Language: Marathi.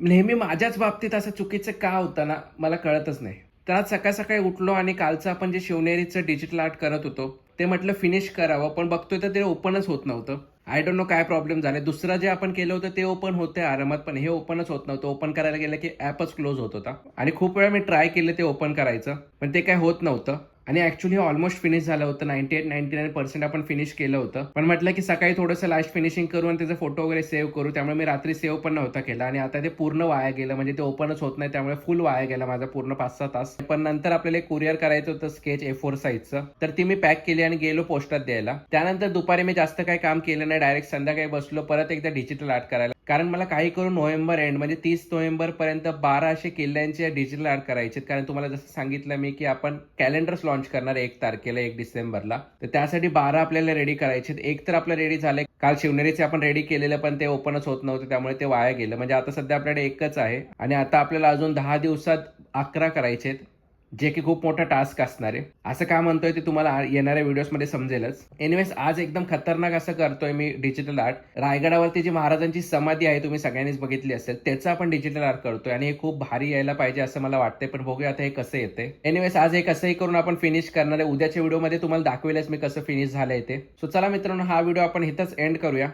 नेहमी माझ्याच बाबतीत असं चुकीचं का होतं ना, मला कळतच नाही. तर आज सकाळी उठलो आणि कालचं आपण जे शिवनेरीचं डिजिटल आर्ट करत होतो, ते म्हटलं फिनिश करावं, पण बघतोय तर ते ओपनच होत नव्हतं. आय डोंट नो काय प्रॉब्लेम झाले. दुसरं जे आपण केलं होतं ते ओपन होतंय आरामात, पण हे ओपनच होत नव्हतं. ओपन करायला गेलं की ॲपच क्लोज होत होता आणि खूप वेळा मी ट्राय केलं ते ओपन करायचं, पण ते काय होत नव्हतं. आणि ॲक्चुअली ऑलमोस्ट फिनिश झालं होतं. 98-99% आपण फिनिश केलं होतं. पण म्हटलं की सकाळी थोडंसं लास्ट फिनिशिंग करू आणि त्याचे फोटो वगैरे सेव्ह करू. त्यामुळे मी रात्री सेव्ह पण नव्हता केला आणि आता ते पूर्ण वाया गेलं. म्हणजे ते ओपनच होत नाही. त्यामुळे फुल वाया गेला माझा पूर्ण 5-6 तास. पण नंतर आपल्याला एक कुरिअर करायचं होतं स्केच A4 साईजचं. तर ती मी पॅक केली आणि गेलो पोस्टात द्यायला. त्यानंतर दुपारी मी जास्त काही काम केलं नाही. डायरेक्ट संध्याकाळी बसलो परत एकदा डिजिटल आर्ट करायला. कारण मला काही करून नोव्हेंबर एंड म्हणजे 30 नोव्हेंबर पर्यंत 12 असे किल्ल्यांचे डिजिटल आर्ट करायचे. कारण तुम्हाला जसं सांगितलं मी की आपण कॅलेंडर्स लॉन्च करणार 1 तारखेला 1 डिसेंबरला. तर त्यासाठी 12 आपल्याला रेडी करायचे. एक तर आपलं रेडी झालंय. काल शिवनेरीचे आपण रेडी केलेलं पण ते ओपनच होत नव्हतं त्यामुळे ते वाया गेलं. म्हणजे आता सध्या आपल्याकडे एकच आहे आणि आता आपल्याला अजून 10 दिवसात 11 करायचे आहेत. जे की खूप मोठा टास्क असणार आहे. असं का म्हणतोय ते तुम्हाला येणाऱ्या व्हिडिओजमध्ये समजेलच. एनिवेज आज एकदम खतरनाक असं करतोय मी डिजिटल आर्ट. रायगडावरती जी महाराजांची समाधी आहे तुम्ही सगळ्यांनीच बघितली असेल, त्याचं आपण डिजिटल आर्ट करतोय आणि हे खूप भारी यायला पाहिजे असं मला वाटतंय. पण बघूया आता हे कसं येतंय. एनिवेज आज हे कसंही करून आपण फिनिश करणार आहे. उद्याच्या व्हिडिओमध्ये तुम्हाला दाखवेलच मी कसं फिनिश झालंय ते. सो चला मित्रांनो, हा व्हिडिओ आपण इथंच एंड करूया.